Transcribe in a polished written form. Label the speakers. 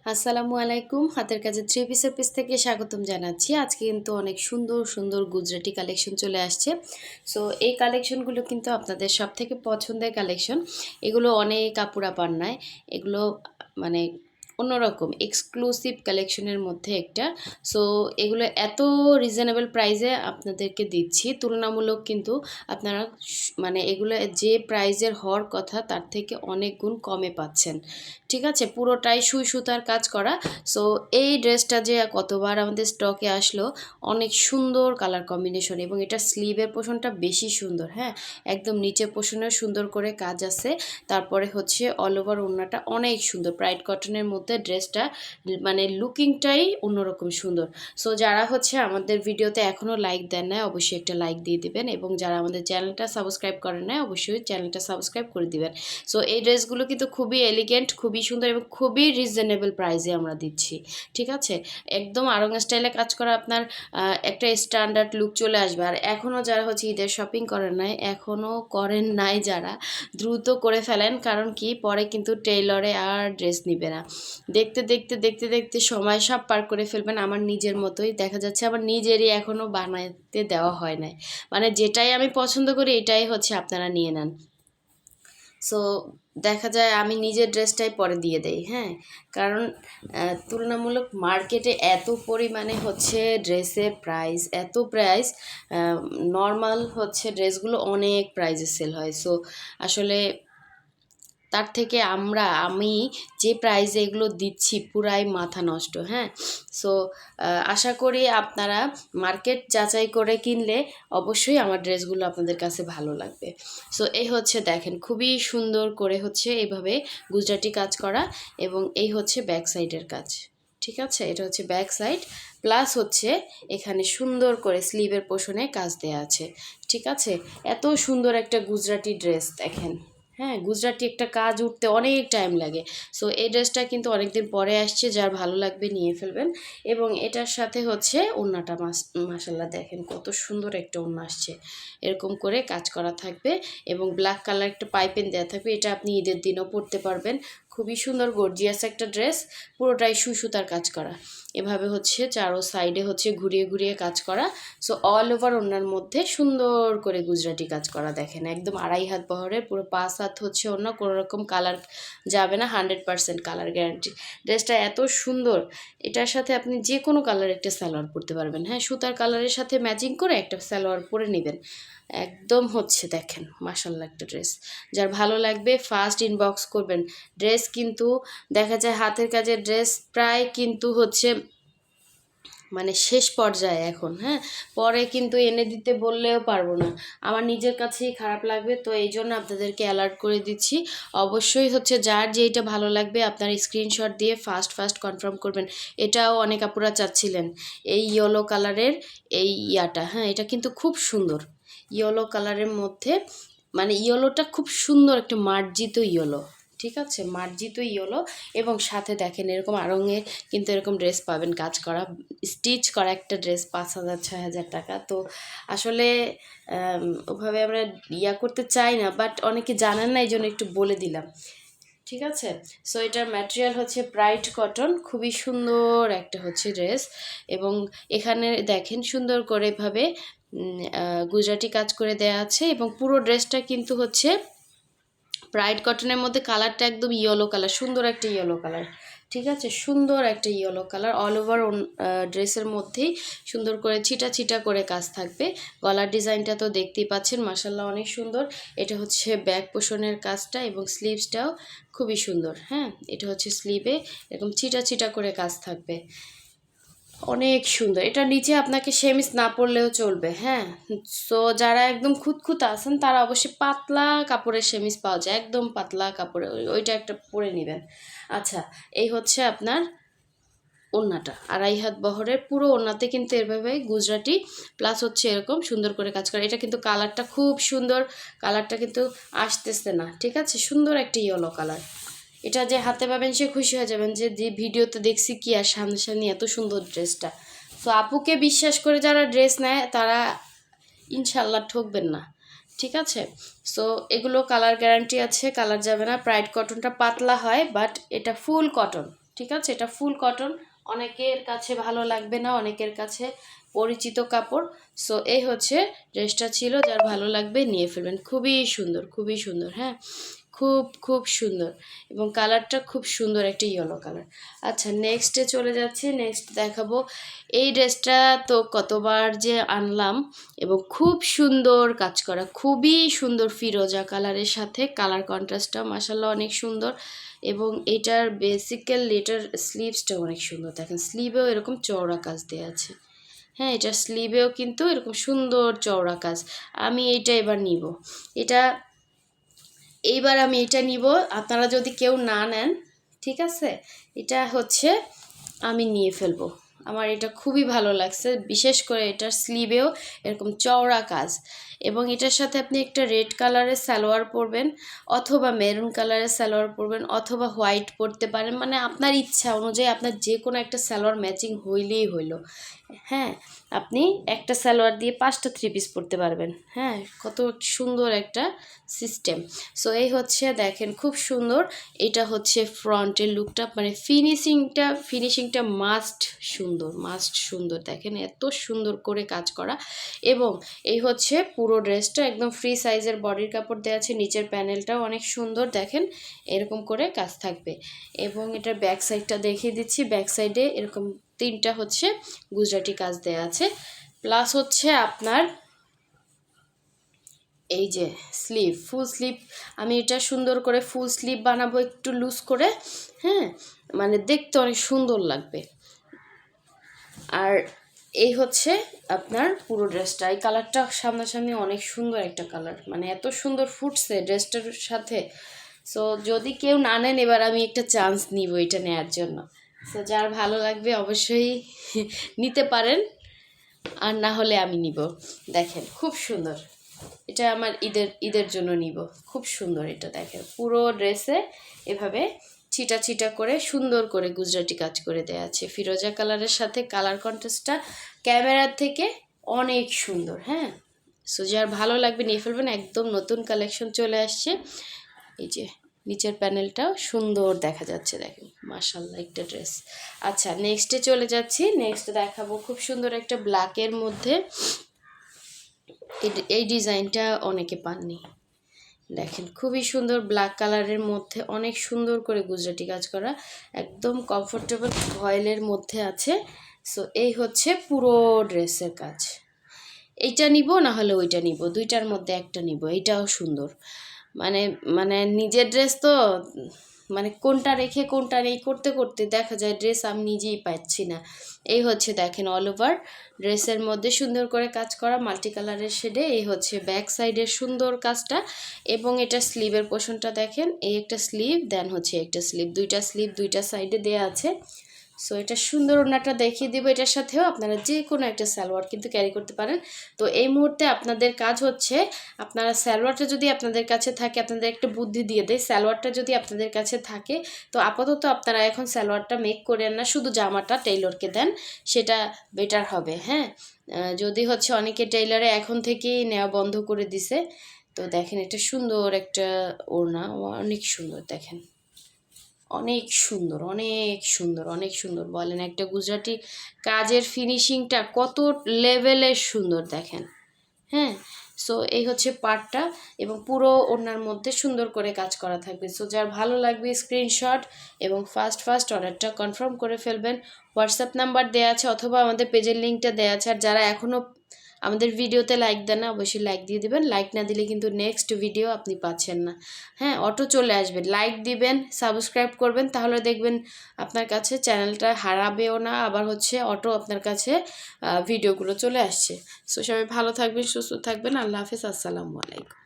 Speaker 1: আসসালামু আলাইকুম। হাতের কাছে থ্রি পিসের পেজ থেকে স্বাগতম জানাচ্ছি। আজকে কিন্তু অনেক সুন্দর সুন্দর গুজরাটি কালেকশন চলে আসছে। সো এই কালেকশনগুলো কিন্তু আপনাদের সবথেকে পছন্দের কালেকশন। এগুলো অনেক আপুরা পান নাই। এগুলো মানে অন্যরকম এক্সক্লুসিভ কালেকশনের মধ্যে একটা। সো এগুলো এত রিজনেবল প্রাইসে আপনাদেরকে দিচ্ছি, তুলনামূলক কিন্তু আপনারা মানে এগুলো যে প্রাইজের হওয়ার কথা তার থেকে অনেক গুণ কমে পাচ্ছেন। ঠিক আছে, পুরোটাই সুই সুতার কাজ করা। সো এই ড্রেসটা যে কতবার আমাদের স্টকে আসলো, অনেক সুন্দর কালার কম্বিনেশন এবং এটা স্লিভের পোর্শনটা বেশি সুন্দর। হ্যাঁ, একদম নিচের পোর্শনেও সুন্দর করে কাজ আছে। তারপরে হচ্ছে অল ওভার ওড়নাটা অনেক সুন্দর, ব্রাইট কটনের মধ্যে ড্রেসটা মানে লুকিংটাই অন্যরকম সুন্দর। সো যারা হচ্ছে আমাদের ভিডিওতে এখনও লাইক দেন না, অবশ্যই একটা লাইক দিয়ে দিবেন, এবং যারা আমাদের চ্যানেলটা সাবস্ক্রাইব করেন না, অবশ্যই চ্যানেলটা সাবস্ক্রাইব করে দিবেন। সো এই ড্রেসগুলো কিন্তু খুবই এলিগেন্ট, খুবই সুন্দর এবং খুবই রিজনেবল প্রাইসে আমরা দিচ্ছি। ঠিক আছে, একদম আড়ং স্টাইলে কাজ করা আপনার একটা স্ট্যান্ডার্ড লুক চলে আসবে। আর এখনও যারা হচ্ছে ঈদের শপিং করেন নাই যারা, দ্রুত করে ফেলেন, কারণ কি পরে কিন্তু টেইলরে আর ড্রেস নিবে না। দেখতে দেখতে দেখতে দেখতে সময় সব পার করে ফেলবেন। আমার নিজের মতোই দেখা যাচ্ছে, আমার নিজেরই এখনও বানাতে দেওয়া হয় নাই। মানে যেটাই আমি পছন্দ করি এটাই হচ্ছে আপনারা নিয়ে নেন। সো দেখা যায় আমি নিজের ড্রেসটাই পরে দিয়ে দেই। হ্যাঁ, কারণ তুলনামূলক মার্কেটে এত পরিমাণে হচ্ছে ড্রেসের প্রাইস, এত প্রাইস, নর্মাল হচ্ছে ড্রেসগুলো অনেক প্রাইসে সেল হয়। সো আসলে তার থেকে আমি যে প্রাইসে এগুলো দিচ্ছি পুরাই মাথা নষ্ট। হ্যাঁ, সো আশা করি আপনারা মার্কেট যাচাই করে কিনলে অবশ্যই আমার ড্রেসগুলো আপনাদের কাছে ভালো লাগবে। সো এই হচ্ছে দেখেন, খুবই সুন্দর করে হচ্ছে এইভাবে গুজরাটি কাজ করা, এবং এই হচ্ছে ব্যাক সাইডের কাজ। ঠিক আছে, এটা হচ্ছে ব্যাক সাইড, প্লাস হচ্ছে এখানে সুন্দর করে স্লিভের পোর্শনে কাজ দেওয়া আছে। ঠিক আছে, এত সুন্দর একটা গুজরাটি ড্রেস দেখেন। হ্যাঁ, গুজরাটি একটা কাজ উঠতে অনেক টাইম লাগে। সো এই ড্রেসটা কিন্তু অনেকদিন পরে আসছে, যার ভালো লাগবে নিয়ে ফেলবেন। এবং এটার সাথে হচ্ছে ওড়নাটা মাশাল্লাহ দেখেন কত সুন্দর একটা ওড়না আসছে, এরকম করে কাজ করা থাকবে এবং ব্ল্যাক কালার একটা পাইপিং দেওয়া থাকবে। এটা আপনি ঈদের দিনও পরতে পারবেন। খুবই সুন্দর গর্জিয়াস একটা ড্রেস, পুরোটাই সুতার কাজ করা। এভাবে হচ্ছে চারো সাইডে হচ্ছে ঘুরিয়ে ঘুরিয়ে কাজ করা। সো অল ওভার ওড়নার মধ্যে সুন্দর করে গুজরাটি কাজ করা দেখেন, একদম 2.5 হাত বহরের, পুরো 5 হাত হচ্ছে ওড়না, কোনো রকম কালার যাবে না, 100% কালার গ্যারান্টি। ড্রেসটা এত সুন্দর, এটার সাথে আপনি যে কোনো কালার একটা সালোয়ার পরতে পারবেন। হ্যাঁ, সুতার কালারের সাথে ম্যাচিং করে একটা সালোয়ার পরে নেবেন, একদম হচ্ছে দেখেন মাশাল্লাহ একটা ড্রেস। যার ভালো লাগবে ফার্স্ট ইনবক্স করবেন। ড্রেস কিন্তু দেখা যায় হাতের কাজের ড্রেস প্রায় কিন্তু হচ্ছে মানে শেষ পর্যায়ে এখন। হ্যাঁ, পরে কিন্তু এনে দিতে বললেও পারবো না, আমার নিজের কাছেই খারাপ লাগবে। তো এই জন্য আপনাদেরকে অ্যালার্ট করে দিচ্ছি, অবশ্যই হচ্ছে যার যেইটা ভালো লাগবে আপনার স্ক্রিনশট দিয়ে ফার্স্ট কনফার্ম করবেন। এটাও অনেক আপুরা চাচ্ছিলেন, এই ইয়েলো কালারের এই ইয়াটা। হ্যাঁ, এটা কিন্তু খুব সুন্দর ইয়েলো কালারের মধ্যে, মানে ইয়েলোটা খুব সুন্দর একটা মার্জিত ইয়েলো। ঠিক আছে, মার্জিত ইয়েলো, এবং সাথে দেখেন এরকম আড়ঙের কিন্তু এরকম ড্রেস পাবেন কাজ করা, স্টিচ করা একটা ড্রেস 5,000 6,000 টাকা। তো আসলে ওভাবে আমরা করতে চাই না, বাট অনেকে জানেন না, এই জন্য একটু বলে দিলাম। ঠিক আছে, সো এটার ম্যাটেরিয়াল হচ্ছে ব্রাইট কটন, খুবই সুন্দর একটা হচ্ছে ড্রেস। এবং এখানে দেখেন সুন্দর করে এভাবে গুজরাটি কাজ করে দেয়া আছে, এবং পুরো ড্রেসটা কিন্তু হচ্ছে ব্রাইট কটনের মধ্যে কালারটা একদম ইয়েলো কালার, সুন্দর একটা ইয়েলো কালার। ঠিক আছে, সুন্দর একটা ইয়েলো কালার, অল ওভার ড্রেসের মধ্যেই সুন্দর করে ছিটা ছিটা করে কাজ থাকবে। গলার ডিজাইনটা তো দেখতেই পাচ্ছেন মাশাল্লাহ অনেক সুন্দর। এটা হচ্ছে ব্যাক পোর্শনের কাজটা, এবং স্লিভসটাও খুবই সুন্দর। হ্যাঁ, এটা হচ্ছে স্লিভে এরকম ছিটা ছিটা করে কাজ থাকবে, অনেক সুন্দর। এটা নিচে আপনাকে সেমিস না পরলেও চলবে। হ্যাঁ, সো যারা একদম খুঁতখুঁতে আছেন তারা অবশ্যই পাতলা কাপড়ের সেমিস পাওয়া যায়, একদম পাতলা কাপড়ে ওইটা একটা পরে নেবেন। আচ্ছা, এই হচ্ছে আপনার ওড়নাটা 2.5 হাত বহরের, পুরো ওড়নাতে কিন্তু এভাবে গুজরাটি প্লাস হচ্ছে এরকম সুন্দর করে কাজ করে। এটা কিন্তু কালারটা খুব সুন্দর, কালারটা কিন্তু আসতেছে না। ঠিক আছে, সুন্দর একটা ইয়েলো কালার। এটা যে হাতে পাবেন সে খুশি হয়ে যাবেন যে ভিডিওতে দেখছি কি আর সামনাসামনি এত সুন্দর ড্রেসটা। তো আপুকে বিশ্বাস করে যারা ড্রেস নেয় তারা ইনশাল্লাহ ঠকবেন না। ঠিক আছে, সো এগুলো কালার গ্যারান্টি আছে, কালার যাবে না। প্রাইড কটনটা পাতলা হয়, বাট এটা ফুল কটন। ঠিক আছে, এটা ফুল কটন, অনেকের কাছে ভালো লাগবে না, অনেকের কাছে পরিচিত কাপড়। সো এই হচ্ছে ড্রেসটা ছিল, যার ভালো লাগবে নিয়ে ফেলবেন। খুবই সুন্দর, খুবই সুন্দর, হ্যাঁ, খুব খুব সুন্দর, এবং কালারটা খুব সুন্দর একটা ইয়েলো কালার। আচ্ছা, নেক্সটে চলে যাচ্ছি। নেক্সট দেখাবো এই ড্রেসটা। তো কতবার যে আনলাম, এবং খুব সুন্দর কাজ করা, খুবই সুন্দর ফিরোজা কালারের সাথে কালার কন্ট্রাস্টটা মাশাআল্লাহ অনেক সুন্দর। এবং এটার বেসিক্যালি এটার স্লিভসটা অনেক সুন্দর, দেখেন স্লিভেও এরকম চওড়া কাজ দেওয়া আছে। হ্যাঁ, এটার স্লিভেও কিন্তু এরকম সুন্দর চওড়া কাজ। আমি এটা এবার নিব, এটা এইবার আমি এটা নিব। আপনারা যদি কেউ না নেন, ঠিক আছে, এটা হচ্ছে আমি নিয়ে ফেলবো। আমার এটা খুবই ভালো লাগছে, বিশেষ করে এটার স্লিভেও এরকম চওড়া কাজ, এবং এটার সাথে আপনি একটা রেড কালারের সালোয়ার পরবেন, অথবা মেরুন কালারের সালোয়ার পরবেন, অথবা হোয়াইট পরতে পারেন, মানে আপনার ইচ্ছা অনুযায়ী আপনার যে কোনো একটা সালোয়ার ম্যাচিং হইলেই হইলো। হ্যাঁ, আপনি একটা সালোয়ার দিয়ে 5টা 3 পিস পরতে পারবেন। হ্যাঁ, কত সুন্দর একটা সিস্টেম। সো এই হচ্ছে, দেখেন খুব সুন্দর। এটা হচ্ছে ফ্রন্টের লুকটা, মানে ফিনিশিংটা মাস্ট সুন্দর, মাস্ট সুন্দর। দেখেন এত সুন্দর করে কাজ করা। এবং এই হচ্ছে পুরো ড্রেসটা একদম ফ্রি সাইজের বডির কাপড় দেওয়া আছে। নিচের প্যানেলটাও অনেক সুন্দর, দেখেন এরকম করে কাজ থাকবে। এবং এটার ব্যাক সাইডটা দেখিয়ে দিচ্ছি। ব্যাক সাইডে এরকম 3টা হচ্ছে গুজরাটি কাজ দেওয়া আছে, প্লাস হচ্ছে আপনার এই যে স্লিভ, ফুল স্লিভ। আমি এটা সুন্দর করে ফুল স্লিভ বানাবো একটু লুজ করে, হ্যাঁ, মানে দেখতে অনেক সুন্দর লাগবে। আর এই হচ্ছে আপনার পুরো ড্রেসটা। এই কালারটা সামনাসামনি অনেক সুন্দর একটা কালার, মানে এত সুন্দর ফুটছে ড্রেসটার সাথে। সো যদি কেউ না নেন, এবার আমি একটা চান্স নিব এটা নেওয়ার জন্য। সো যার ভালো লাগবে অবশ্যই নিতে পারেন, আর না হলে আমি নিব। দেখেন খুব সুন্দর, এটা আমার ঈদের জন্য নিব। খুব সুন্দর এটা, দেখেন পুরো ড্রেসে এভাবে ছিটা ছিটা করে সুন্দর করে গুজরাটি কাজ করে দেওয়া আছে। ফিরোজা কালারের সাথে কালার কন্ট্রাস্টটা ক্যামেরার থেকে অনেক সুন্দর। হ্যাঁ, সো যার ভালো লাগবে নিয়ে ফেলবেন। একদম নতুন কালেকশন চলে আসছে। এই যে নিচের প্যানেলটাও সুন্দর দেখা যাচ্ছে, দেখেন মাশাআল্লাহ একটা ড্রেস। আচ্ছা, নেক্সটে চলে যাচ্ছি। নেক্সট দেখাবো খুব সুন্দর একটা ব্ল্যাকের মধ্যে। এই ডিজাইনটা অনেকে পাননি, দেখেন খুবই সুন্দর ব্ল্যাক কালারের মধ্যে অনেক সুন্দর করে গুজরাটি কাজ করা, একদম কমফোর্টেবল ভয়েলের মধ্যে আছে। সো এই হচ্ছে পুরো ড্রেসের কাজ। এইটা নিব, না হলে ওইটা নিব, দুইটার মধ্যে একটা নিব। এইটাও সুন্দর, মানে মানে নিজের ড্রেস তো, মানে কোনটা রেখে কোনটা নেই করতে করতে দেখা যায় ড্রেস আমি নিজেই পাচ্ছি না। এই হচ্ছে দেখেন অল ওভার ড্রেসের মধ্যে সুন্দর করে কাজ করা মাল্টি কালারের শেডে। এই হচ্ছে ব্যাক সাইডের সুন্দর কাজটা, এবং এটা স্লিভের পোর্শনটা দেখেন, এই একটা স্লিভ, দেন হচ্ছে একটা স্লিভ, দুইটা স্লিভ দুইটা সাইডে দেয়া আছে। সো এটা সুন্দর ওড়নাটা দেখিয়ে দিব। এটার সাথেও আপনারা যে কোনো একটা সালোয়ার কিন্তু ক্যারি করতে পারেন। তো এই মুহূর্তে আপনাদের কাজ হচ্ছে, আপনারা সালোয়ারটা যদি আপনাদের কাছে থাকে, আপনাদের একটা বুদ্ধি দিয়ে দেয়, সালোয়ারটা যদি আপনাদের কাছে থাকে তো আপাতত আপনারা এখন সালোয়ারটা মেক করেন না, শুধু জামাটা টেইলরকে দেন, সেটা বেটার হবে। হ্যাঁ, যদি হচ্ছে অনেকে টেইলরে এখন থেকেই নেওয়া বন্ধ করে দিছে। তো দেখেন এটা সুন্দর একটা ওড়না, অনেক সুন্দর, দেখেন অনেক সুন্দর, অনেক সুন্দর, অনেক সুন্দর। বলেন একটা গুজরাটি কাজের ফিনিশিংটা কত লেভেলের সুন্দর, দেখেন। হ্যাঁ, সো এই হচ্ছে পার্টটা, এবং পুরো ওড়নার মধ্যে সুন্দর করে কাজ করা থাকবে। সো যার ভালো লাগবে স্ক্রিনশট এবং ফার্স্ট অর্ডারটা কনফার্ম করে ফেলবেন। হোয়াটসঅ্যাপ নাম্বার দেওয়া আছে, অথবা আমাদের পেজের লিঙ্কটা দেওয়া আছে। আর যারা এখনও আমাদের ভিডিওতে লাইক দেন না, অবশ্যই লাইক দিয়ে দিবেন। লাইক না দিলে কিন্তু নেক্সট ভিডিও আপনি পাচ্ছেন না। হ্যাঁ, অটো চলে আসবে, লাইক দিবেন, সাবস্ক্রাইব করবেন, তাহলে দেখবেন আপনার কাছে চ্যানেলটা হারাবেও না, আবার হচ্ছে অটো আপনার কাছে ভিডিওগুলো চলে আসছে। সো সবাই ভালো থাকবেন, সুস্থ থাকবেন। আল্লাহ হাফেজ, আসসালামু আলাইকুম।